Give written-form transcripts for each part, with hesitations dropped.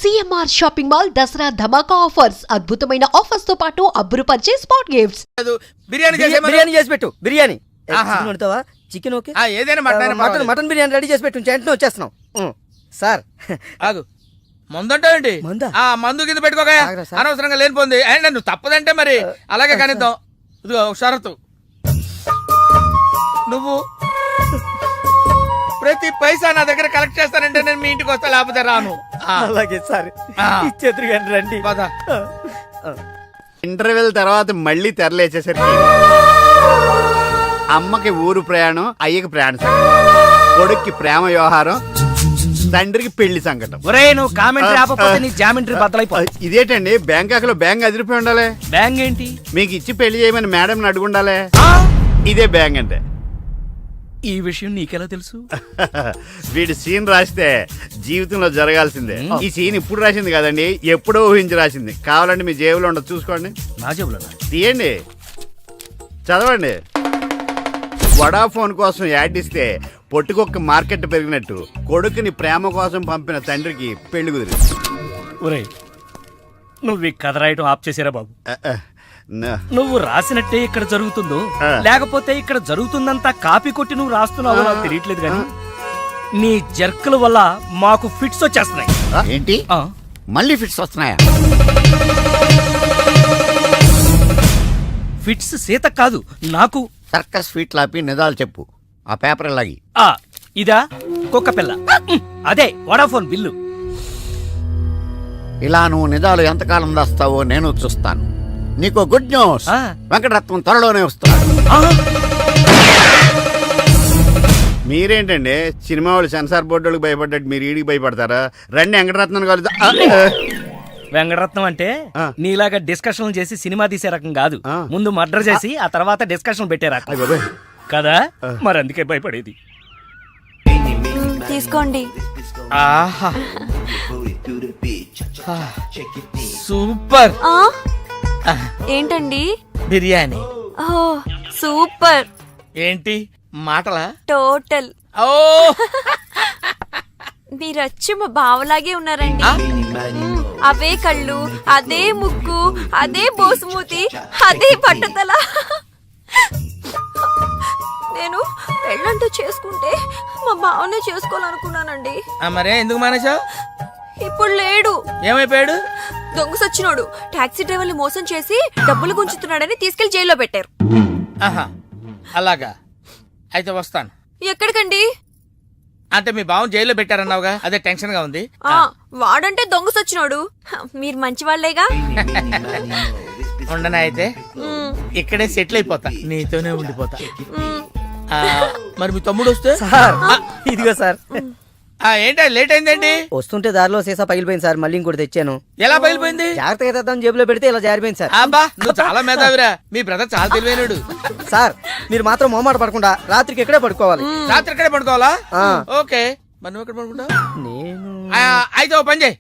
CMR shopping mall Dasara ధమాకా offers. అద్భుతమైన offers తో పాటు అబ్బురుపరిచే స్పాట్ గిఫ్ట్స్. బిర్యానీ చేసి పెట్టు. బిర్యానీ చికెన్ ఓకే, ఏదైనా మటన్ బిర్యానీ రెడీ చేసి పెట్టు. వెంటనే వచ్చేస్తున్నాం సార్. ఆగు, మందంటావేంటి? మందు కింద పెట్టుకోక అనవసరంగా లేనిపోంది. నువ్వు తప్పదంటే మరి అలాగే కనిద్దాం. ఇదిగో షరతు, నువ్వు ప్రతి పైసా నా దగ్గర కలెక్ట్ చేస్తానంటే నేను మీ ఇంటికి వస్తా, లేకపోతే రాను. అలాగే సార్, ఇచ్చేద్దరు కానీ రండి. ఇంటర్వెల్ తర్వాత మళ్ళీ తెరలేచేసరికి అమ్మకి ఊరు ప్రయాణం, అయ్యకి ప్రయాణ సంకటం, కొడుక్కి ప్రేమ వ్యవహారం, తండ్రికి పెళ్లి సంకటం. ఒరే నువ్వు కామెంటరీ ఆపకపోతే నీ జామెంట్రీ బద్దలైపోయి. ఇదేంటండి బ్యాంకాక్ లో బ్యాంక్ అదిరిపోయి ఉండాలి. బ్యాంక్ ఏంటి? మీకు ఇచ్చి పెళ్లి చేయమని మేడం అడుగుండాలి. ఇదే బ్యాంక్ అంటే. ఈ విషయం నీకెలా తెలుసు? వీడి సీన్ రాస్తే జీవితంలో జరగాల్సిందే. ఈ సీన్ ఇప్పుడు రాసింది కదండి, ఎప్పుడో ఊహించి రాసింది. కావాలంటే మీ జేబులో ఉండదు, చూసుకోండి. నా జేబులో తీయండి, చదవండి. వడాఫోన్ కోసం యాడ్ ఇస్తే పొట్టుకొక్క మార్కెట్ పెరిగినట్టు కొడుకుని ప్రేమ కోసం పంపిన తండ్రికి పెళ్లి కుదిరింది. ఒరేయ్ నువ్వు ఈ కథ రాయటం ఆప్ చేసారా బాబు? నువ్వు రాసినట్టే ఇక్కడ జరుగుతుందో లేకపోతే ఇక్కడ జరుగుతుందంతా కాపీ కొట్టి నువ్వు రాస్తున్నావో నాకు తెలియట్లేదు కానీ నీ జర్కుల వల్ల మాకు ఫిట్స్ వచ్చేస్తున్నాయి. ఏంటి మళ్ళీ ఫిట్స్ వస్తున్నాయా? ఫిట్స్ సీత కాదు నాకు. సర్కస్ ఫీట్ లాపి నిజాలు చెప్పు. ఆ పేపర్ లాగి. ఇదా కుక్క పిల్ల, అదే వడాఫోన్ బిల్లు. ఇలా నువ్వు నిజాలు ఎంతకాలం దాస్తావో నేను చూస్తాను. నీకు గుడ్ న్యూస్, వెంకటరత్నం త్వరలోనే వస్తున్నాడు. మీరేంటండి సినిమా వాళ్ళు సెన్సార్ బోర్డు వాళ్ళకి భయపడ్డట్టు మీరు ఈడికి భయపడతారా? రండి వెంకటరత్నం కలుద్దా. వెంకటరత్నం అంటే నీలాగా డిస్కషన్ చేసి సినిమా తీసే రకం కాదు. ముందు మర్డర్ చేసి ఆ తర్వాత డిస్కషన్ పెట్టే రకం కదా, మరి అందుకే భయపడేది. తీసుకోండి. సూపర్. ఏంటండి? బిర్యానీ. సూపర్. ఏంటి మాటలా? టోటల్. ఓ మీరచ్చి మా బావలాగే ఉన్నారండి. అవే కళ్ళు, అదే ముక్కు, అదే బోసుమూతి, అదే పట్టుదల. నేను పెళ్ళంటూ చేసుకుంటే మా బావనే చేసుకోవాలనుకున్నానండి. మరే ఎందుకు మానేశావు? ఇప్పుడు లేడు. ఏమైపోయాడు? దొంగ సచ్చినోడు టాక్సీ డ్రైవర్ని మోసం చేసి డబ్బులు గుంచుతున్నాడని తీసుకెళ్లి జైల్లో పెట్టారు. అలాగా, అయితే వస్తాను. ఎక్కడికండి? అంటే మీ బావ జైల్లో పెట్టారన్నావుగా, అదే టెన్షన్ గా ఉంది. వాడంటే దొంగ సచ్చినోడు, మీరు మంచి వాళ్లేగా. ఉండనా అయితే ఇక్కడే సెటిల్ అయిపోతా, నీతోనే ఉండిపోతా. మరి మీ తమ్ముడు వస్తే? ఇదిగో సార్. ఏంటి లేట్ అయిందండి? వస్తుంటే దారిలో సీసా పగిలిపోయింది సార్, మళ్ళీ ఇంకోటి తెచ్చాను. ఎలా పగిలిపోయింది? జాగ్రత్తగా తెద్దాం జేబులో పెడితే ఇలా జారిపోయింది సార్. అబ్బా నువ్వు చాలా మేధావిరా, మీ బ్రదర్ చాలా తెలివైనడు. సార్ మీరు మాత్రం మొహమాట పడకుండా రాత్రికి ఎక్కడే పడుకోవాలి. రాత్రి ఎక్కడే పడుకోవాలా? ఓకే, మరి నువ్వు ఎక్కడ పడుకుంటావు? నేను అయితే ఓ పని చేయి,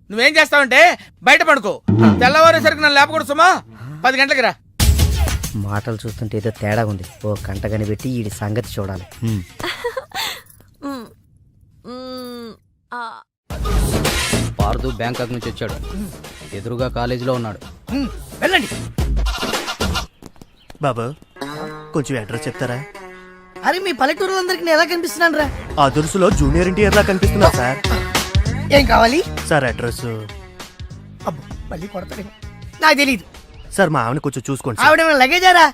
నువ్వేం చేస్తావంటే బయట పడుకో. తెల్లవారేసరికి నన్ను లేపకూడదు సుమా, 10 గంటలకి రా. మాటలు చూస్తుంటే ఏదో తేడా ఉంది. ఓ గంట కనిపెట్టి ఈ సంగతి చూడాలి. పార్దు బ్యాంకాక్ నుంచి వచ్చాడు, ఎదురుగా కాలేజీలో ఉన్నాడు. వెళ్ళండి బాబు, కొంచెం అడ్రస్ చెప్తారా? అరే మీ పల్లెటూరులందరికీ ఎలా కనిపిస్తున్నాను రా? ఆ దురుసులో జూనియర్ ఎన్టీఆర్ లా కనిపిస్తున్నా సార్. ఏం కావాలి సార్? అడ్రస్ మళ్ళీ కొడతాడు, నాకు తెలియదు సార్. మా ఆవిడ కొంచెం చూసుకోండి. ఆవిడ లగేజారా?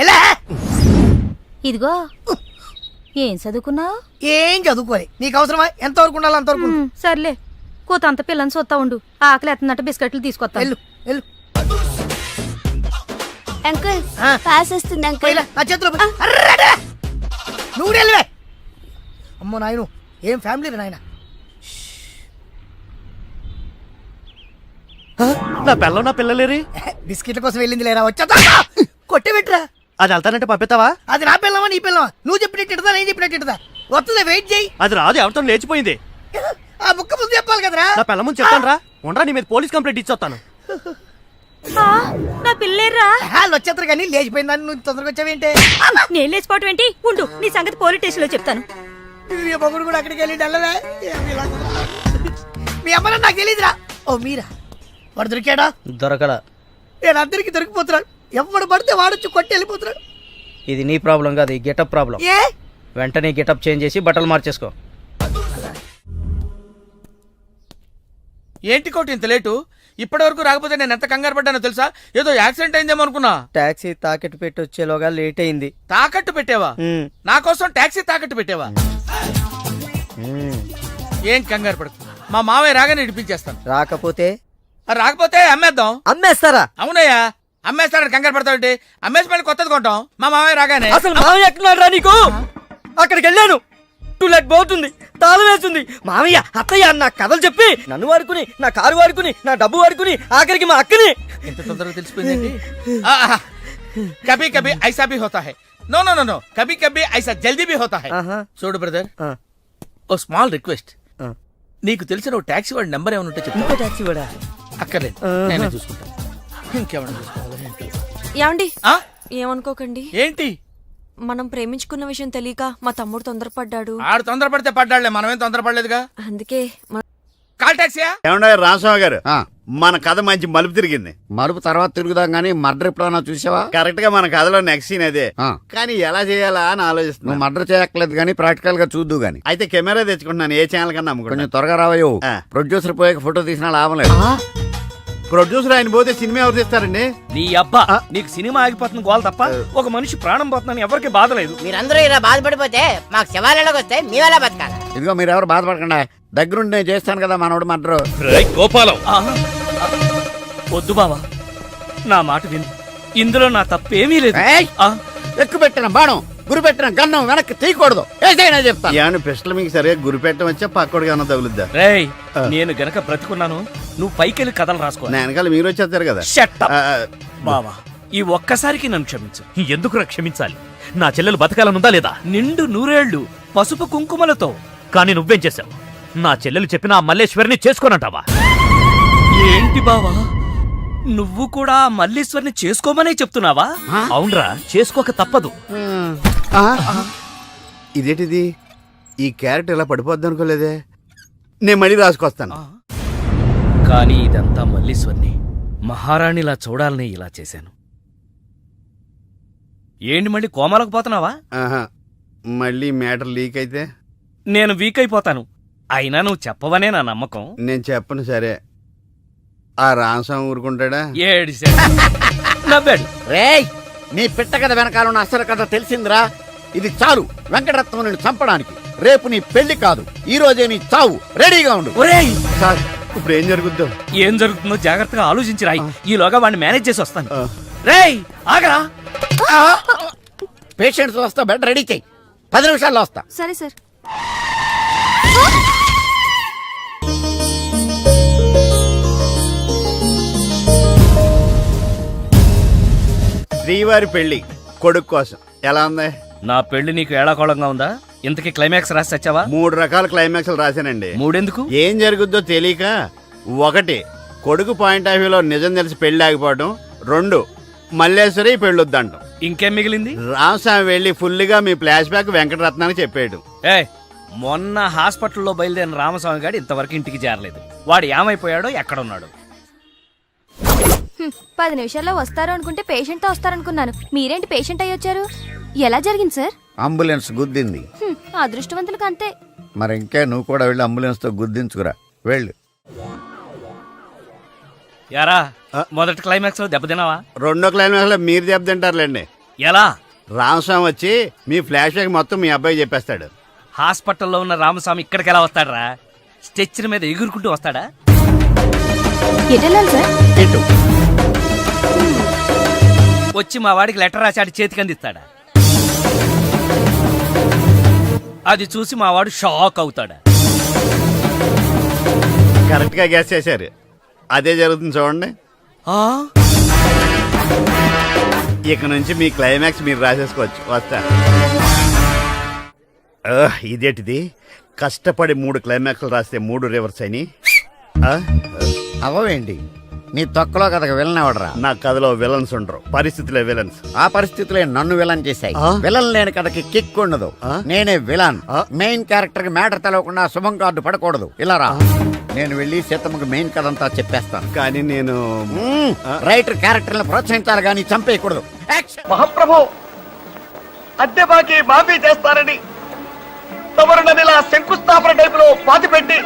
ఎలా? ఇదిగో ఏం చదువుకున్నావు? ఏం చదువుకోలే, నీకు అవసరమా? ఎంతవరకు ఉండాలి అంతవరకు. సర్లే, కూతంత పిల్లని చూస్తా ఉండు. ఆకలి ఎత్తున్నట్టు బిస్కెట్లు తీసుకొస్తా. వెళ్ళు వెళ్ళు. అంకుల్ పాస్ వస్తుంది అంకుల్. నా చేతిలో నువ్వు వెళ్ళవే. అమ్మో నాయను, ఏం ఫ్యామిలీ నాయన. నా పిల్ల నా పిల్లలేరి బిస్కెట్ల కోసం వెళ్ళింది లేరా? వచ్చా కొట్టే పెట్టరా. అది వెళ్తానంటే పంపిస్తావా? అది నా పిల్లవా నీ పిల్లవా? నువ్వు చెప్పినట్టు నేను చెప్పినట్టు వస్తుందా? వెయిట్ చేయి. అది రాదు, ఎవరితో లేచిపోయింది. ఆ బుక్క ముందు చెప్పాలి కదరా. నా పిల్ల ముందు చెప్తాను రా. ఉండరా, నీ మీద పోలీస్ కంప్లైంట్ ఇచ్చొస్తాను. నా పిల్లేరా? వాళ్ళు వచ్చేస్తారు కానీ లేచిపోయిందని నువ్వు తొందరగా వచ్చావేంటే? నేను లేచిపోవటం ఏంటి? ఉండు, నీ సంగతి పోలీస్ స్టేషన్ లో చెప్తాను. మొగుడు కూడా అక్కడికి వెళ్ళి మీ అమ్మ నాకు తెలియదురా. ఓ మీరా? వాడు దొరికాడా? దొరకలా. నేను అందరికి దొరికిపోతున్నాడు. ఎవడు పడితే వాడొచ్చి కొట్టి వెళ్ళిపోతున్నాడు. ఇది నీ ప్రాబ్లం కాదు, ఈ గెటప్ ప్రాబ్లం. ఏ వెంటనే గెటప్ చేంజ్ చేసి బట్టలు మార్చేసుకో. ఏంటి కోటి ఇంత లేటు? ఇప్పటి వరకు రాకపోతే నేను ఎంత కంగారు పడ్డానో తెలుసా? ఏదో యాక్సిడెంట్ అయిందేమో అనుకున్నా. టాక్సీ తాకెట్టు పెట్టి వచ్చేలోగా లేట్ అయింది. తాకట్టు పెట్టావా? నా కోసం టాక్సీ తాకట్టు పెట్టావా? ఏం కంగారు పడకు, మా మావయ్య రాగానే ఇడిపించేస్తాను. రాకపోతే రాకపోతే అమ్మేద్దాం. అమ్మేస్తారా? అవునయ్యా, అమ్మేస్తాడని కంగారు పడతావు. అమ్మేసి మళ్ళీ కొత్తది కొంటాం మా మావయ్య రాగానే. అసలు మామయ్య ఎక్కడున్నాడు రా నీకు? అక్కడికి వెళ్ళాను, టూలెట్ పోతుంది, తాళం వేస్తుంది. మామయ్య అత్తయ్య నా కథలు చెప్పి నన్ను వాడుకుని, నా కారు వాడుకుని, నా డబ్బు వాడుకుని, ఆఖరికి మా అక్కని. ఇంత తొందరగా తెలిసిపోయింది. కభీ కభీ ఐసా భీ హోతా హై. నో నో నో నో, కభీ కభీ ఐసా జల్దీ భీ హోతా హై. చూడు బ్రదర్, ఓ స్మాల్ రిక్వెస్ట్. నీకు తెలిసిన ఓ టాక్సీ వాడి నెంబర్ ఏమైనా ఉంటే చెప్తా. టాక్సీ వాడా? అక్కర్లేదు, నేనే చూసుకుంటా. ఇంకేమైనా చూసుకోవాలి. ఏమండి ఆ? ఏమనుకోకండి. ఏంటి? మనం ప్రేమించుకున్న విషయం తెలియక మా తమ్ముడు తొందరపడ్డాడు. ఆడు తొందరపడితే పడ్డాడులే, మనమేం తొందరపడలేదుగా. అందుకే కాల్ టాక్సీయా? ఏమన్నా రామస్వామి గారు, మన కథ మంచి మలుపు తిరిగింది. మరుపు తర్వాత తిరుగుదాం గానీ మర్డర్ ఎప్పుడన్నా చూసావా? కరెక్ట్ గా మన కథలో నెక్స్ట్ సీన్ అదే. కానీ ఎలా చేయాలా అని ఆలోచిస్తున్నా. నువ్వు మర్డర్ చేయక్కర్లేదు గానీ ప్రాక్టికల్ గా చూద్దు గానీ. అయితే కెమెరా తెచ్చుకుంటున్నాను, ఏ ఛానల్ కన్నా కొంచెం అమ్ముకుంటాను. త్వరగా రావయ్యో. ప్రొడ్యూసర్ పోయాక ఫోటో తీసినా లాభం లేదు. ప్రొడ్యూసర్ ఆయన పోతే సినిమా ఎవరు తీస్తారండి? నీ అబ్బా, నీకు సినిమా ఆగిపోతుంది గోల తప్ప ఒక మనిషి ప్రాణం పోతుందని ఎవరికి బాధ లేదు. మీరందరూ ఇలా బాధపడిపోతే మాకు శివాలయంలోకి వస్తే మీ వల్ల బతకాలి. ఇదిగో మీరెవరు బాధపడకుండా, దగ్గరుండి నేను చేస్తాను కదా మనోడు మర్డర్. గోపాలం, వద్దు బావా, నా మాట విను. ఇందులో నా తప్పేమీ లేదు. ఎక్కువ పెట్టిన బాణం, గురి పెట్టిన గన్నం వెనక్కి తీయకూడదు. ఏదైనా చెప్తా. ఏమన్నా పిస్టల్ మీకు సరిగా గురి పెట్టడం వచ్చా పక్కడికి అన్న తగులుద్దా? రేయ్, నేను గనక బ్రతికున్నాను, నువ్వు పైకెళ్ళి కథలు రాసుకో. నా వెనకాల మీరు వచ్చేస్తారు కదా. Shut up. బావా, ఈ ఒక్కసారికి నన్ను క్షమించు. ఎందుకు క్షమించాలి? నా చెల్లెలు బతకాలనుందా లేదా? నిండు నూరేళ్లు పసుపు కుంకుమలతో. కానీ నువ్వేం చేశావు? నా చెల్లెలు చెప్పిన ఆ మల్లేశ్వరిని చేసుకోనంటావా? ఏంటి బావా, నువ్వు కూడా మల్లీశ్వరిని చేసుకోమనే చెప్తున్నావా? అవునరా, చేసుకోక తప్పదు. ఇదేంటిది? ఈ క్యారెక్టర్ ఇలా పడిపోద్ది అనుకోలేదే. నేను మళ్ళీ రాసుకొస్తాను. కానీ ఇదంతా మల్లీశ్వరిని మహారాణిలా చూడాలని ఇలా చేశాను. ఏంటి మళ్ళీ కోమాలకు పోతున్నావా? ఆహా, మళ్ళీ మ్యాటర్ లీక్ అయితే నేను వీక్ అయిపోతాను. అయినా నువ్వు చెప్పవనే నా నమ్మకం. నేను చెప్పను. సరే, ఆ రామస్వామి ఊరుకుంటాడా? ఏడిశాడు, నవ్వాడు. రేయ్, నీ పిట్ట కథ వెనకాల ఉన్న అసలు కథ తెలిసిందిరా. ఇది చాలు వెంకటరత్నం నిన్ను చంపడానికి. రేపు నీ పెళ్లి కాదు, ఈ రోజే నీ చావు. రెడీగా ఉండు. ఒరేయ్, సార్, ఇప్పుడు ఏం జరుగుద్దో? ఏం జరుగుతుందో జాగ్రత్తగా ఆలోచించి రాయి. ఈలోగా వాడిని మేనేజ్ చేసి వస్తాను. రేయ్, ఆగరా. పేషెంట్స్ వస్తా, బెడ్ రెడీ చెయ్యి. 10 నిమిషాల్లో వస్తా. సరే సార్. శ్రీవారి పెళ్లి కొడుకు కోసం ఎలా ఉంది? నా పెళ్లి నీకు ఏడాకోళంగా ఉందా? ఇంతకీ క్లైమాక్స్ రాసి వచ్చావా? 3 రకాల క్లైమాక్స్లు రాశానండి. 3 ఎందుకు? ఏం జరుగుద్దో తెలియక. 1, కొడుకు పాయింట్ ఆఫ్ వ్యూలో నిజం తెలిసి పెళ్లి ఆగిపోవడం. 2, మల్లేశ్వరి పెళ్ళొద్దంటాం. ఇంకేం మిగిలింది? రామస్వామి వెళ్ళి ఫుల్గా మీ ఫ్లాష్ బ్యాక్ వెంకటరత్నానికి చెప్పేయడం. మొన్న హాస్పిటల్లో బయలుదేరిన రామస్వామి గారు ఇంతవరకు ఇంటికి చేరలేదు. వాడు ఏమైపోయాడో, ఎక్కడున్నాడు? 10 నిమిషాల్లో వస్తారు అనుకుంటే పేషెంట్ తో వస్తారనుకున్నాను. మీరేంటి పేషెంట్ అయ్యి వచ్చారు? ఎలా జరిగింది సార్? అంబులెన్స్ గుద్దింది. అదృష్టవంతులకు అంతే. మరి ఇంకే నువ్వు కూడా వెళ్ళి అంబులెన్స్ తో గుద్దించుకురా. వెళ్ళు. యారా, మొదటి క్లైమాక్స్ లో దెబ్బతిన్నావా? 2వ క్లైమాక్స్ లో మీరు దెబ్బతింటారులేండి. ఎలా? రామస్వామి వచ్చి మీ ఫ్లాష్ బ్యాక్ మొత్తం మీ అబ్బాయి చెప్పేస్తాడు. హాస్పిటల్లో ఉన్న రామస్వామి ఇక్కడికి ఎలా వస్తాడరా? స్ట్రెచ్చర్ మీద ఎగురుకుంటూ వస్తాడా? వచ్చి మా వాడికి లెటర్ రాసి ఆడి చేతికి అందిస్తాడా? అది చూసి మా వాడు షాక్ అవుతాడా? కరెక్ట్ గా గెస్ చేశారు. అదే జరుగుతుంది చూడండి. ఇక నుంచి మీ క్లైమాక్స్ మీరు రాసేసుకోవచ్చు. వస్తా. ఇదేంటిది? కష్టపడి 3 క్లైమాక్స్లు రాస్తే 3 రివర్స్ అని. అవేంటి నీ తొక్కలో కథకు విలన్ ఎవడరా? నా కథలో విలన్స్ ఉండరు, పరిస్థితులే విలన్స్. ఆ పరిస్థితులే నన్ను విలన్ చేశాయి. విలన్ లేని కథకి కిక్ ఉండదు. నేనే విలన్. మెయిన్ క్యారెక్టర్ కి మ్యాటర్ తెలవకుండా శుభం కార్డు పడకూడదు. ఇలా రా. నేను వెళ్ళి సీతమ్మకు మెయిన్ కథ అంతా చెప్పేస్తాను. కానీ నేను రైటర్ క్యారెక్టర్లను ప్రోత్సహించాలి కానీ చంపేయకూడదు. యాక్షన్. మహాప్రభు అద్దె బాకీ మాఫీ చేస్తారని తమరు నన్ను శంకుస్థాపన టైపులో పాతి పెట్టి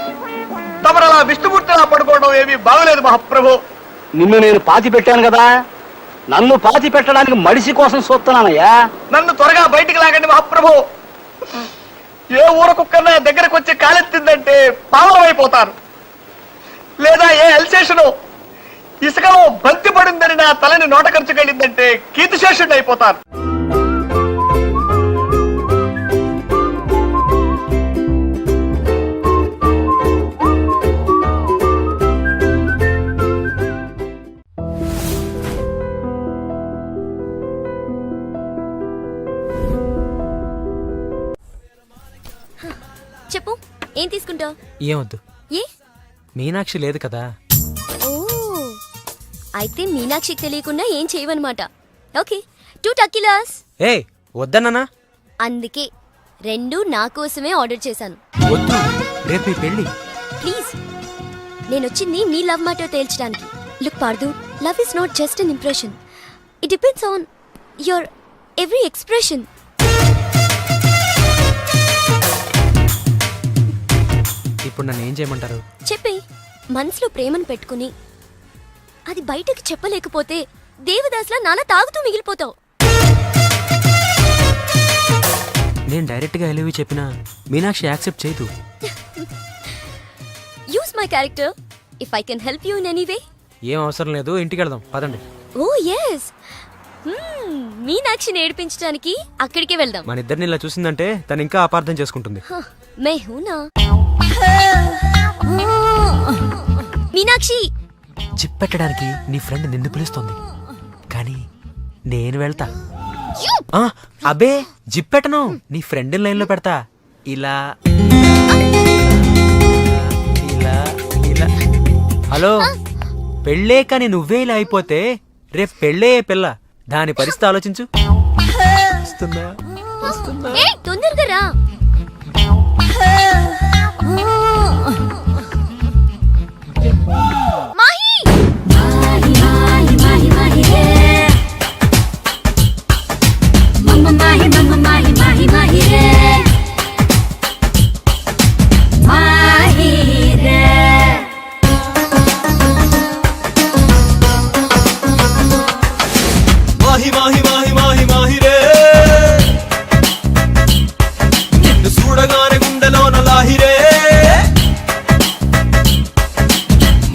తమరు అలా విష్ణుమూర్తిలా పడుకోవడం ఏమీ బాగలేదు మహాప్రభు. నిన్ను నేను పాతి పెట్టాను కదా, నన్ను పాతి పెట్టడానికి మడిసి కోసం చూస్తున్నానయ్యా. నన్ను త్వరగా బయటికి లాగండి మహాప్రభు. ఏ ఊర కుక్కన్నా దగ్గరకు వచ్చి కాలెత్తిందంటే పావనం అయిపోతాను. లేదా ఏ ఎల్సేషను ఇసుకలో బంతి పడిందని నా తలని నోట ఖర్చుకెళ్ళిందంటే కీర్తిశేషుడు అయిపోతాను. చెప్పు, ఏం తీసుకుంటావు? ఏమొద్దు, ఏ మీనాక్షి లేదు కదా. ఓ, అయితే మీనాక్షికి తెలియకుండా ఏం చేయవన్నమాట. ఓకే, 2 టకీలాస్. ఏ వద్దన్నానా? అందుకే 2 నా కోసమే ఆర్డర్ చేశాను. వద్దు, రేపు మీ పెళ్ళి. ప్లీజ్, నేనొచ్చింది మీ లవ్ మ్యాటర్ తేల్చడానికి. Look Pardhu, love is not just an impression. It depends on your every expression. ఇప్పుడు నన్ను ఏం చేయమంటారు? చెప్పే, మనసులో ప్రేమను పెట్టుకుని అది బయటకు చెప్పలేకపోతే దేవదాస్లా నాలా తాగుతూ మిగిలిపోతావు. నేను డైరెక్ట్ గా ఎలివి చెప్పినా మీనాక్షి యాక్సెప్ట్ చేయదు. Use my character if I can help you in any way. ఏం అవసరం లేదు, ఇంటికి వెళ్దాం పదండి. ఓ ఎస్, మీనాక్షిని ఏడిపించడానికి అక్కడికే వెళ్దాం. మన ఇద్దరిని ఇలా చూసిందంటే తను ఇంకా అపార్థం చేసుకుంటుంది. మే హూనా మీనాక్షి. జిప్ పెట్టడానికి నీ ఫ్రెండ్ నిన్ను పిలుస్తోంది, కానీ నేను వెళ్తా. అబే జిప్ పెట్టను, నీ ఫ్రెండ్ లైన్ లో పెడతా. ఇలా ఇలా ఇలా. హలో, పెళ్ళే కానీ నువ్వే ఇలా అయిపోతే రేపు పెళ్ళే పిల్ల, దాని పరిస్థితి ఆలోచించు. వస్తున్నా వస్తున్నా. ఏయ్, తొందరగా రా. మాహి మాహి మాహి మాహి మాహి రే మమ్మ మాహి మమ్మ మాహి మాహి మాహి రే మాహి రే. మాహి మాహి మాహి మాహి మాహి రే, నిన్ను చూడగానే గుండెలోన లాహిరే.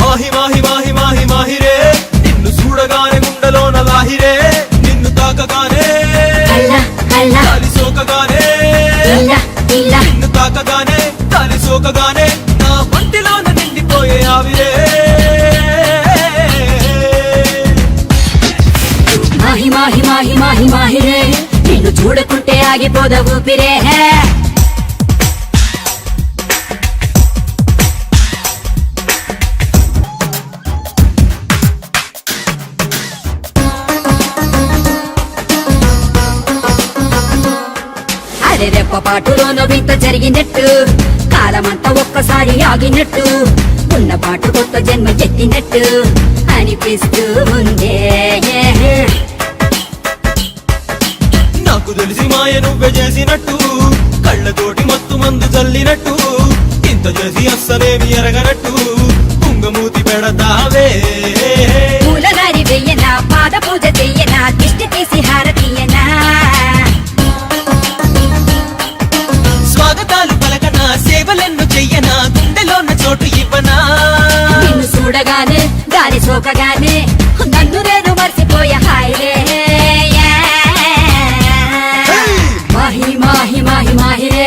మాహి మాహి మాహి మాహి మాహి రే, నిన్ను చూడగానే గుండెలోన లాహిరే. నిన్ను తాకగానే గాలి సోకగానే, నిన్ను తాకగానే గాలి సోకగానే నా ఒంటిలోన నిండిపోయే ఆవిరే. మాహి మాహి మాహి మాహి మాహి రే, నిన్ను చూడకుంటే ఆగిపోద ఊపిరే. అరే రెప్ప పాటులోనో వింత జరిగినట్టు, కాలమంతా ఒక్కసారి ఆగినట్టు, ఉన్న పాటు కొత్త జన్మ ఎత్తినట్టు అనిపిస్తూ ఉందే. నాకు తెలిసి మాయ నువ్వే చేసినట్టు, కళ్ళతోటి మత్తు మందు చల్లినట్టు, ఇంత చేసి అస్సలేమి ఎరగనట్టు కుంగమూతి పెడతావే. పూలగారి వెయ్యనా, పాద పూజ చెయ్యనా, దిష్టి తీసి హారతీయనా, స్వాగతాలు పలకనా, సేవలెన్ను చెయ్యనా, గుండెలోన చోటు ఇవ్వనా. నిన్ను చూడగానే గాలి సోకగానే నన్ను నేను మర్చిపోయా హాయిలే. మాహి మాహి మాహి మాహి రే,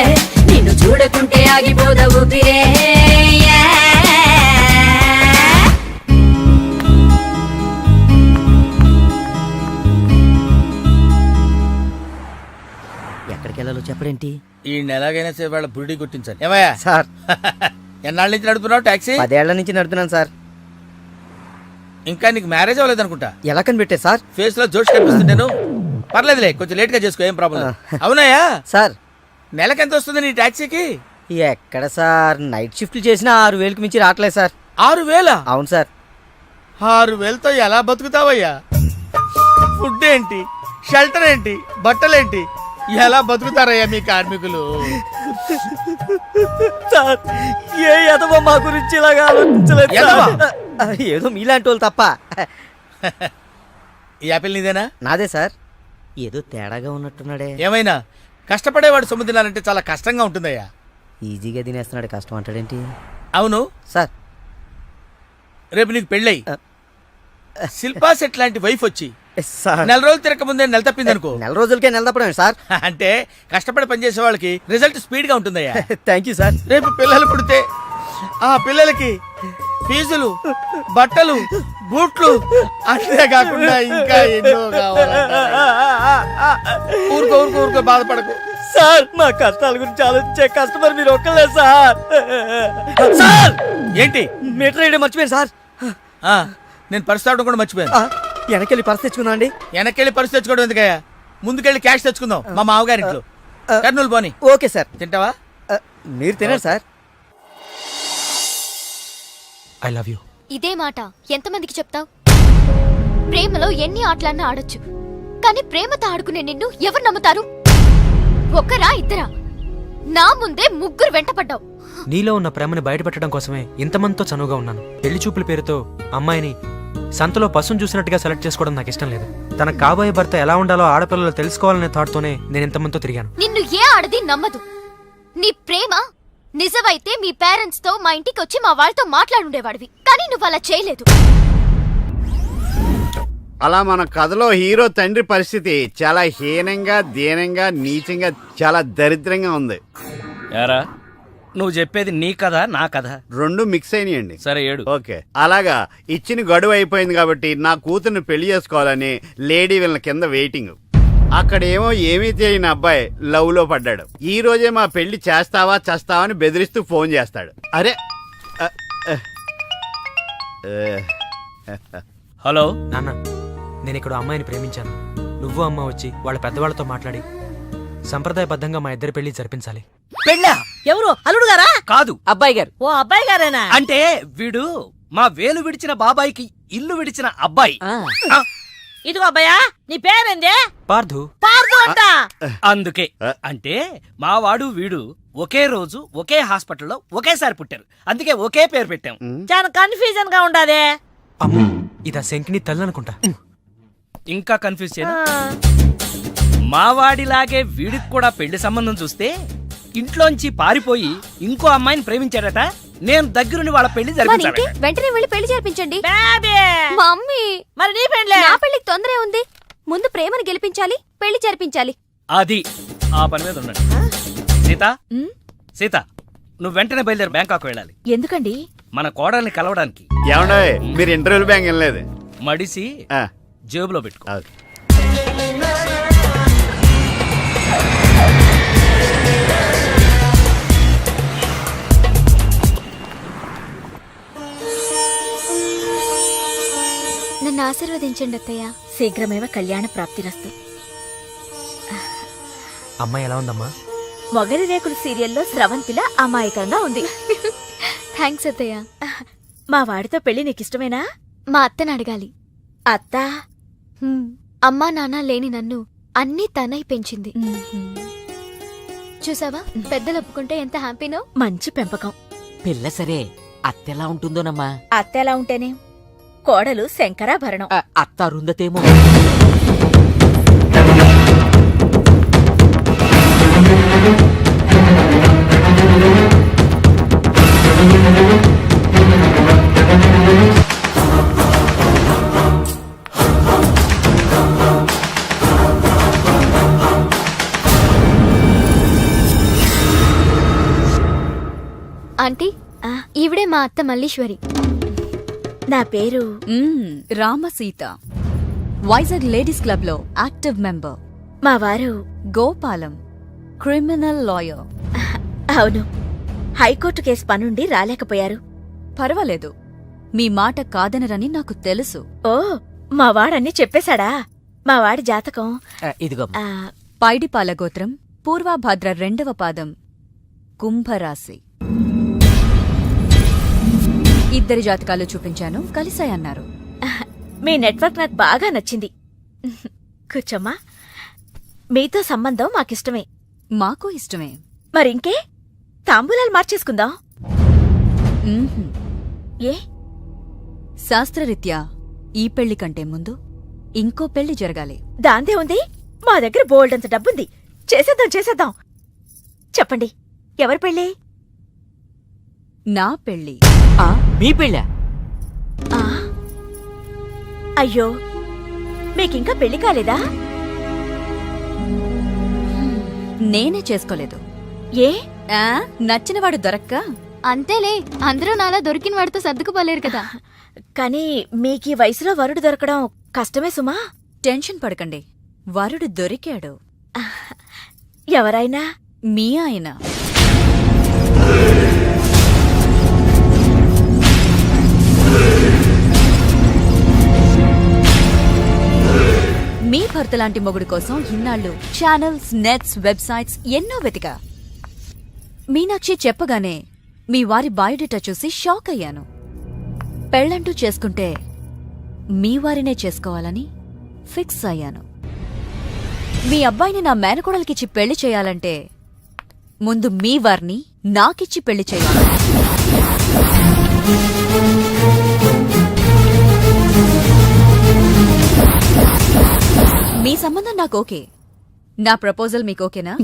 నిన్ను చూడకుంటే ఆగిపోద ఊపిరే. ఎక్కడికి వెళ్ళాలో చెప్పడేంటి? ఈ ఎలాగైనా సరే వాళ్ళ బుడి గుర్తించాలి. ఏమయ్యా సార్, ఎన్నాళ్ళ నుంచి నడుపుతున్నావు టాక్సీ? 10 ఏళ్ల నుంచి నడుతున్నాను సార్. ఇంకా నీకు మ్యారేజ్ అవ్వలేదు అనుకుంటా. ఎలా కనిపెట్టే సార్? ఫేస్ లో జోష్ కనిపిస్తుంటాను. పర్లేదులే, కొంచెం లేట్ గా చేసుకో, ఏం ప్రాబ్లం. అవునాయా సార్, నెలకి ఎంత వస్తుంది నీ టాక్సీకి? ఎక్కడ సార్, నైట్ షిఫ్ట్లు చేసినా 6,000కి మించి రావట్లేదు సార్. 6,000? అవును సార్. 6,000తో ఎలా బతుకుతావయ్యా? ఫుడ్ ఏంటి, షెల్టర్ ఏంటి, బట్టలేంటి, ఎలా బతుకుతారయ్యా మీ కార్మికులు? సార్ ఏ ఎదవో మా గురించి ఇలాగా ఆలోచించలేదు ఎదవా? సార్. ఏదో మీలాంటి వాళ్ళు తప్ప. ఈ యాపిల్ నీదేనా? నాదే సార్. ఏదో తేడాగా ఉన్నట్టున్నాడే. ఏమైనా కష్టపడేవాడు సొమ్ము తినాలంటే చాలా కష్టంగా ఉంటుందయ్యా. ఈజీగా తినేస్తున్నాడు, కష్టం అంటాడేంటి? అవును సార్, రేపు నీకు పెళ్ళై శిల్పా సెట్ లాంటి వైఫ్ వచ్చి సార్ నెల రోజులు తిరగక ముందే నెల తప్పింది అనుకో. నెల రోజులకే నెల తప్పడమే సార్. అంటే కష్టపడి పనిచేసే వాళ్ళకి రిజల్ట్ స్పీడ్ గా ఉంటుందయ్యా. Thank you sir. రేపు పిల్లలు పుడితే ఆ పిల్లలకి ఫీజులు, బట్టలు, బూట్లు, అంతే కాకుండా ఇంకా ఎన్నో కావాలి. ఊరుకో ఊరుకో ఊరుకో, బాధపడకు. సార్ మా కష్టాల గురించి ఆలోచించే కస్టమర్ మీరు ఒక్కలే సార్. సార్ ఏంటి? మీటర్ వేయడం మర్చిపోయాను సార్. నేను పర్స్ తావడం కూడా మర్చిపోయాను. వెనకెళ్ళి పర్స్ తెచ్చుకుందాం అండి. వెనకెళ్ళి పర్స్ తెచ్చుకోవడం ఎందుకయ్యా? ముందుకెళ్ళి క్యాష్ తెచ్చుకుందాం మా మామగారింట్లో. కర్నూలు పోని. Okay sir. తింటావా? మీరు తినండి సార్. I love you. ఇదే మాట ఎంతమందికి చెప్తావు? ప్రేమలో ఎన్ని ఆటలన్నా ఆడొచ్చు, కానీ ప్రేమతో ఆడుకునే నిన్ను ఎవరు నమ్ముతారు? ఒక్కరా ఇద్దరా? నా ముందే ముగ్గురు వెంటపడ్డావు. నీలో ఉన్న ప్రేమని బయటపెట్టడం కోసమే ఇంతమందితో చనువుగా ఉన్నాను. పెళ్లి చూపుల పేరుతో అమ్మాయిని సంతలో పశువును చూసినట్టుగా సెలెక్ట్ చేసుకోవడం నాకు ఇష్టం లేదు. తన కాబోయే భర్త ఎలా ఉండాలో ఆడపిల్లలు తెలుసుకోవాలనే థాట్తోనే నేను ఇంతమందితో తిరిగాను. నిన్ను ఏ ఆడది నమ్మదు. నీ ప్రేమ నిజమైతే మీ పేరెంట్స్ తో మా ఇంటికి వచ్చి మా వాళ్ళతో మాట్లాడుండేవాడివి, కానీ నువ్వు అలా చేయలేదు. అలా మన కథలో హీరో తండ్రి పరిస్థితి చాలా హీనంగా, దీనంగా, నీచంగా, చాలా దరిద్రంగా ఉంది. యారా నువ్వు చెప్పేది నీ కథ నా కథ? రెండు మిక్స్ అయినాయండి. సరే ఏడు. ఓకే, అలాగా ఇచ్చిన గడువు అయిపోయింది కాబట్టి నా కూతుర్ని పెళ్లి చేసుకోవాలని లేడీ వీళ్ళ కింద వెయిటింగ్. అక్కడేమో ఏమీ తెలియని అబ్బాయి లవ్ లో పడ్డాడు. ఈ రోజే మా పెళ్లి చేస్తావా చేస్తావా అని బెదిరిస్తూ ఫోన్ చేస్తాడు. అరే హలో నాన్న, నేను ఇక్కడ అమ్మాయిని ప్రేమించాను. నువ్వు అమ్మ వచ్చి వాళ్ళ పెద్దవాళ్ళతో మాట్లాడి సంప్రదాయబద్ధంగా మా ఇద్దరి పెళ్లి జరిపించాలి. పెళ్ళా? ఎవరు? అల్లుడు గారా? కాదు, అబ్బాయి గారు. ఓ అబ్బాయి గారేనా? అంటే వీడు మా వేలు విడిచిన బాబాయికి ఇల్లు విడిచిన అబ్బాయి. ఇదిగో అబ్బాయా, నీ పేరేందే? పార్థు. పార్థు అంట. అందుకే అంటే మా వాడు వీడు ఒకే రోజు ఒకే హాస్పిటల్లో ఒకేసారి పుట్టారు, అందుకే ఒకే పేరు పెట్టాం. చాలా కన్ఫ్యూజన్ గా ఉండాదే. అమ్మో, ఇదా శంకిని తల్లి అనుకుంటా. ఇంకా కన్ఫ్యూజ్ చేయను. మావాడిలాగే వీడికి కూడా పెళ్లి సంబంధం చూస్తే ఇంట్లోంచి పారిపోయి ఇంకో అమ్మాయిని ప్రేమించాడట. నేను దగ్గరుండి వాళ్ళ పెళ్లి జరిపించాను. వెంటనే వెళ్ళి పెళ్లి జరిపించండి. బేబీ. మమ్మీ, మరి నీ పెళ్లి? నా పెళ్లికి తొందరే ఉంది. ముందు ప్రేమను గెలిపించాలి, పెళ్లి జరిపించాలి. అది ఆ పని మీద ఉన్నాడు. సీత, సీత నువ్వు వెంటనే బయలుదేరి బ్యాంకాక్ వెళ్ళాలి. ఎందుకండి? మన కోడల్ని కలవడానికి. ఏమన్నా మీరు ఇంటర్వ్యూ బ్యాంక్ వెళ్ళలేదు? మడిసి జేబులో పెట్టుకో. నన్ను ఆశీర్వదించండి అత్తయ్య. శీఘ్రమేవ కళ్యాణ ప్రాప్తిరస్తు. అమ్మాయి ఎలా ఉందమ్మా? మొగలి రేకులు సీరియల్లో స్రవంతిలా అమాయకంగా ఉంది. థ్యాంక్స్ అత్తయ్య. మా వాడితో పెళ్లి నీకిష్టమేనా? మా అత్తని అడగాలి. అత్త అమ్మా నాన్న లేని నన్ను అన్నీ తనై పెంచింది. చూసావా, పెద్దలు ఒప్పుకుంటే ఎంత హ్యాపీనో. మంచి పెంపకం. పిల్ల సరే, అత్తెలా ఉంటుందోనమ్మా? అత్త ఎలా ఉంటేనే, కోడలు శంకరాభరణం. అత్త అరుందతేమో. ఆంటీ, ఈవిడే మా అత్త మల్లీశ్వరి. నా పేరు రామసీత, వైజాగ్ లేడీస్ క్లబ్ లో యాక్టివ్ మెంబర్. మా వారు గోపాలం, క్రిమినల్ లాయర్. అవును, హైకోర్టు కేసు పనుండి రాలేకపోయారు. పర్వాలేదు, మీ మాట కాదనరని నాకు తెలుసు. ఓ, మా వాడన్నీ చెప్పేశాడా? మా వాడి జాతకం ఇదిగో. పైడిపాల గోత్రం, పూర్వాభాద్ర 2వ పాదం, కుంభరాశి. ఇద్దరి జాతకాలు చూపించాను, కలిసాయన్నారు. మీ నెట్వర్క్ నాకు బాగా నచ్చింది. కూర్చోమ్మా. మీతో సంబంధం మాకిష్టమే. మాకు ఇష్టమే. మరింకే తాంబూలాలు మార్చేసుకుందాం. మ్మ్హ్మ్. ఏ? శాస్త్రరీత్యా ఈ పెళ్లి కంటే ముందు ఇంకో పెళ్లి జరగాలి. దాందే ఉంది. మా దగ్గర బోల్డంత డబ్బుంది. చేసేద్దాం. చెప్పండి, ఎవరి పెళ్ళి? నా పెళ్లి. మీ పెళ్ళా? ఆ? అయ్యో, మీకింకా పెళ్లి కాలేదా? నేనే చేసుకోలేదు. ఏ? నచ్చినవాడు దొరక్క. అంతేలే, అందరూ నాలా దొరికిన వాడితో సర్దుకుపోలేరు కదా. కానీ మీకీ వయసులో వరుడు దొరకడం కష్టమే సుమా. టెన్షన్ పడకండి, వరుడు దొరికాడు. ఎవరైనా? మీ ఆయన. మీ భర్త లాంటి మొగుడు కోసం ఇన్నాళ్ళు ఛానల్స్, నెట్స్, వెబ్సైట్స్ ఎన్నో వెతికా. మీనాక్షి చెప్పగానే మీ వారి బయోడేటా చూసి షాక్ అయ్యాను. పెళ్ళంటూ చేసుకుంటే మీ వారినే చేసుకోవాలని ఫిక్స్ అయ్యాను. మీ అబ్బాయిని నా మేనకోడలికిచ్చి పెళ్లి చేయాలంటే ముందు మీ వారిని నాకిచ్చి పెళ్లి చేయాలి. మీ సంబంధం నాకు ఓకే. నా ప్రపోజల్ మీకు ఓకేనా?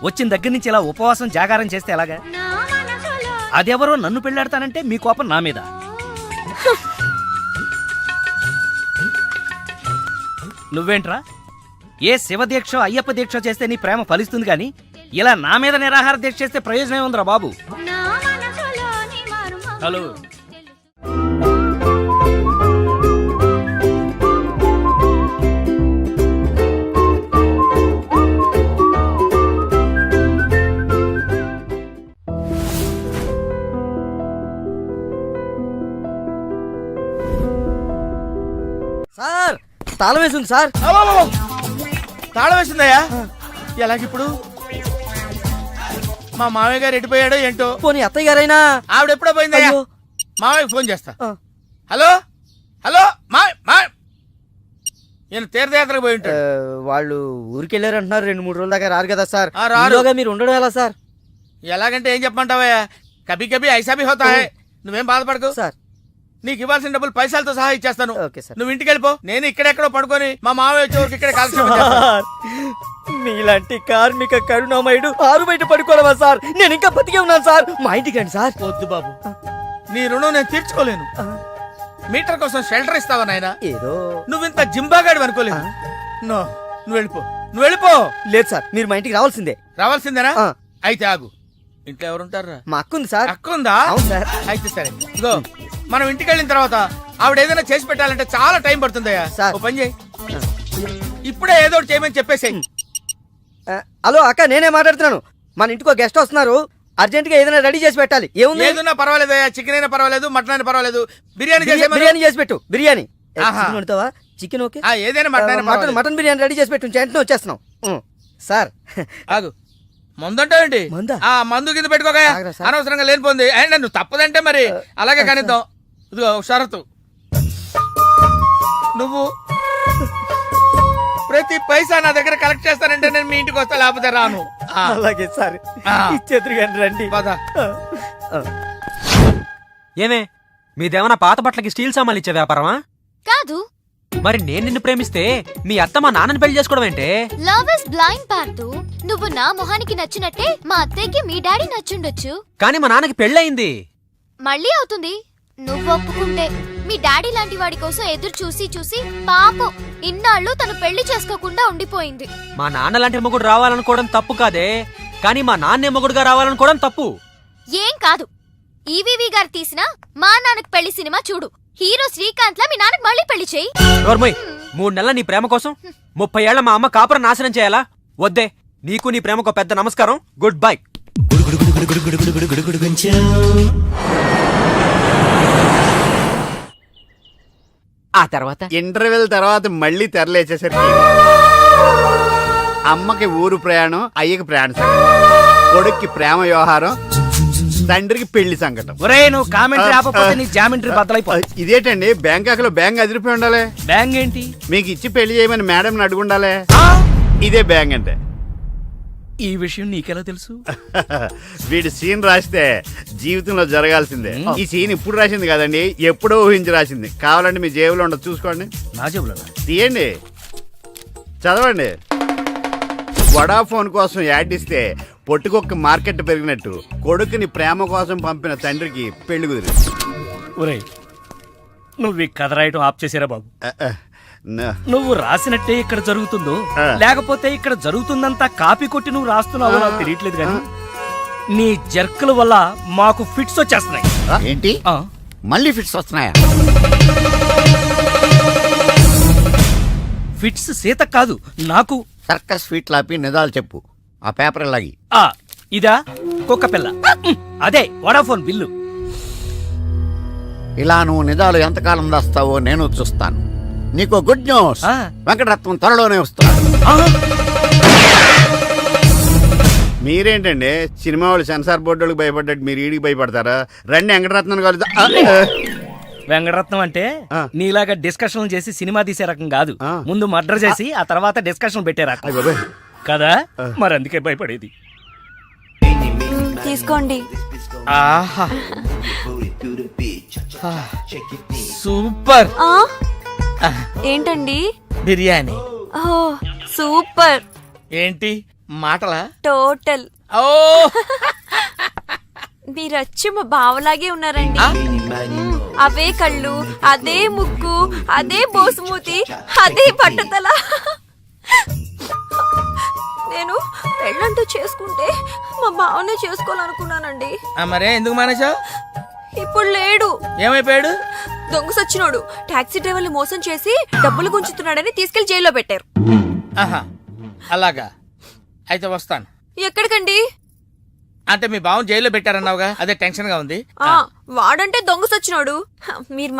వచ్చిన దగ్గర నుంచి ఇలా ఉపవాసం జాగారం చేస్తే ఎలాగా? అదెవరో నన్ను పెళ్ళాడతానంటే మీ కోపం నా మీద. నువ్వేంట్రా, ఏ శివదీక్ష అయ్యప్ప దీక్ష చేస్తే నీ ప్రేమ ఫలిస్తుంది గాని ఇలా నా మీద నిరాహార దీక్ష చేస్తే ప్రయోజనం ఉందిరా బాబు. హలో, సార్, తాళం వేసింది సార్. తాళం వేసిందయ్యా? ఎలాగిప్పుడు? మా మామయ్య గారు ఎటుపోయాడో ఏంటో. పోనీ అత్తయ్య గారైనా? ఆవిడ ఎప్పుడో పోయిందయ్యా. మామయ్యకి ఫోన్ చేస్తా. హలో హలో, నేను తీర్థయాత్రకు పోయి ఉంటాడు. వాళ్ళు ఊరికెళ్ళారంటున్నారు. 2-3 రోజుల దాకా రారు కదా సార్. రారు. మీరు ఉండడం ఎలా సార్? ఎలాగంటే ఏం చెప్పమంటావయ్యా? కభీ కభీ ఐసా భీ హోతా హై. నువ్వేం బాధపడకు సార్. నీకు ఇవ్వాల్సిన డబ్బులు పైసలతో సహా ఇచ్చేస్తాను. Okay sir. నువ్వు ఇంటికి వెళ్ళిపో. నేను ఇక్కడెక్కడో పడుకొని మా మామయ్య వచ్చేవరకు ఇక్కడ సార్, మీలాంటి కార్మిక కరుణామయుడు ఆరు బయట పడుకోవడమా సార్? నేను ఇంకా బతికే ఉన్నాను సార్. మా ఇంటికి రండి సార్. వద్దు బాబు, నీ రుణం నేను తీర్చుకోలేను. మీటర్ కోసం షెల్టర్ ఇస్తావా నాయనా? ఏదో నువ్వింత జింబాగాడు అనుకోలేదు. నువ్వు వెళ్ళిపో. లేదు సార్, మీరు మా ఇంటికి రావాల్సిందే. రావాల్సిందేనా? అయితే ఆగు. ఇంట్లో ఎవరుంటారా? మా అక్క ఉంది సార్. అక్క ఉందా? అవును సార్. అయితే సరే, ఇగో మనం ఇంటికి వెళ్ళిన తర్వాత ఆవిడ ఏదైనా చేసి పెట్టాలంటే చాలా టైం పడుతుందయ్యా. ఓ పని చేయి, ఇప్పుడే ఏదో ఒకటి చేయమని చెప్పేసేయ్. హలో అక్క, నేనే మాట్లాడుతున్నాను. మన ఇంటికి గెస్ట్ వస్తున్నారు. అర్జెంట్ గా ఏదైనా రెడీ చేసి పెట్టాలి. ఏముంది? ఏదైనా పర్వాలేదయ్యా. చికెన్ అయినా పర్వాలేదు, మటన్ అయినా పర్వాలేదు. బిర్యానీ చేసి పెట్టు. బిర్యానీ వండుతావా? Chicken okay. ఏదైనా మటన్ బిర్యానీ రెడీ చేసి పెట్టు. వెంటనే వచ్చేస్తున్నాం సార్. ఆగు, మందుంటావేంటి? మందు కింద పెట్టుకోగా అనవసరంగా లేనిపోంది. నువ్వు తప్పదంటే మరి అలాగే కనిద్దాం. ఇదిగో షరతు, నువ్వు ప్రతి పైసా నా దగ్గర కలెక్ట్ చేస్తానంటే నేను మీ ఇంటికి వస్తా, లేకపోతే రాను. అలాగే సార్, ఇచ్చేద్దరు కానీ రండి. ఏమే, మీదేమన్నా పాత బట్టలకి స్టీల్ సామాన్లు ఇచ్చే వ్యాపారమా? కాదు. మరి నేను నిన్ను ప్రేమిస్తే మీ అత్త మా నాన్నని పెళ్లి చేసుకోవడం ఏంటే? Love is blind Parthu. నువ్వు నా మొహానికి నచ్చినట్టే మా అత్తయ్యకి మీ డాడీ నచ్చుండొచ్చు. కానీ మా నాన్నకి పెళ్ళయింది. మళ్ళీ అవుతుంది నువ్వు ఒప్పుకుంటే. మీ డాడీ లాంటి వాడి కోసం ఎదురు చూసి చూసి పాపం ఇన్నాళ్ళు తను పెళ్లి చేసుకోకుండా ఉండిపోయింది. మా నాన్న లాంటి మొగుడు రావాలనుకోవడం తప్పు కాదే, కానీ మా నాన్నే మొగుడుగా రావాలనుకోవడం తప్పు. ఏం కాదు, ఈవీవి గారు తీసిన మా నాన్నకు పెళ్లి సినిమా చూడు. హీరో శ్రీకాంత్ లా మీ నాన్నకు మళ్ళీ పెళ్లి చేయి. 3 నెలల నీ ప్రేమ కోసం 30 ఏళ్ల మా అమ్మ కాపురం నాశనం చేయాలా? వద్దే, నీకు నీ ప్రేమకు పెద్ద నమస్కారం. Good bye. ఆ తర్వాత ఇంటర్వెల్ తర్వాత మళ్ళీ తెరలేచేసరికి అమ్మకి ఊరు ప్రయాణం, అయ్యకి ప్రయాణ సంకటం, కొడుక్కి ప్రేమ వ్యవహారం, తండ్రికి పెళ్లి సంకటం. ఒరే నువ్వు కామెంటరీ ఆపకపోతే నీ జామెంట్రీ బద్దలైపో. ఇదేటండి బ్యాంకాక్ లో బ్యాంక్ అదిరిపోయి ఉండాలి. బ్యాంగ్ ఏంటి? మీకు ఇచ్చి పెళ్లి చేయమని మేడం అడుగుండాలి. ఇదే బ్యాంక్ అంటే. ఈ విషయం నీకెలా తెలుసు? వీడి సీన్ రాస్తే జీవితంలో జరగాల్సిందే. ఈ సీన్ ఇప్పుడు రాసింది కదండి, ఎప్పుడో ఊహించి రాసింది. కావాలంటే మీ జేబులో ఉండదు, చూసుకోండి. నా జేబులో తీయండి, చదవండి. వడాఫోన్ కోసం యాడ్ ఇస్తే పొట్టుకొక్క మార్కెట్ పెరిగినట్టు కొడుకుని ప్రేమ కోసం పంపిన తండ్రికి పెళ్లి కుదిరింది. ఒరే నువ్వు ఈ కథ రాయటం ఆప్ చేసారా బాబు? నువ్వు రాసినట్టే ఇక్కడ జరుగుతుందో లేకపోతే ఇక్కడ జరుగుతుందంతా కాపీ కొట్టి నువ్వు రాస్తున్నావో నాకు తెలియట్లేదు కానీ నీ జర్కుల వల్ల మాకు ఫిట్స్ వచ్చేస్తున్నాయి. ఏంటి మళ్ళీ ఫిట్స్ వస్తున్నాయా? ఫిట్స్ సీత కాదు నాకు. సర్కస్ ఫీట్ లాపి నిజాలు చెప్పు. ఆ పేపర్ లాగి. ఇదా కుక్క పిల్ల, అదే వడాఫోన్ బిల్లు. ఇలా నువ్వు నిజాలు ఎంతకాలం దాస్తావో నేను చూస్తాను. నీకు గుడ్ న్యూస్, వెంకటరత్నం త్వరలోనే వస్తున్నాడు. మీరేంటండి సినిమా వాళ్ళు సెన్సార్ బోర్డు వాళ్ళకి భయపడ్డట్టు మీరు ఈడికి భయపడతారా? రండి వెంకటరత్నం కలుద్దా. వెంకటరత్నం అంటే నీలాగా డిస్కషన్ చేసి సినిమా తీసే రకం కాదు. ముందు మర్డర్ చేసి ఆ తర్వాత డిస్కషన్ పెట్టే రకం కదా. మరి అందుకే భయపడేది. తీసుకోండి. ఆహా సూపర్. ఏంటండి? బిర్యానీ. ఓ సూపర్. ఏంటి మాటలా? టోటల్. ఓ మీరచ్చి మా బావలాగే ఉన్నారండి. అవే కళ్ళు, అదే ముక్కు, అదే బోసుమూతి, అదే పట్టుదల. నేను పెళ్ళంటూ చేసుకుంటే మా బావనే చేసుకోవాలనుకున్నానండి. మరే ఎందుకు మానేశావు? ఇప్పుడు లేడు. ఏమైపోయాడు? దొంగ సచ్చినోడు టాక్సీ డ్రైవర్ని మోసం చేసి డబ్బులు గుంచుతున్నాడని తీసుకెళ్లి జైల్లో పెట్టారు. ఆహా అలాగా, అయితే వస్తాను. ఎక్కడికండి? అంటే మీ బావని జైల్లో పెట్టారన్నావుగా, అదే టెన్షన్ గా ఉంది. వాడంటే దొంగ సచ్చినోడు. మీరు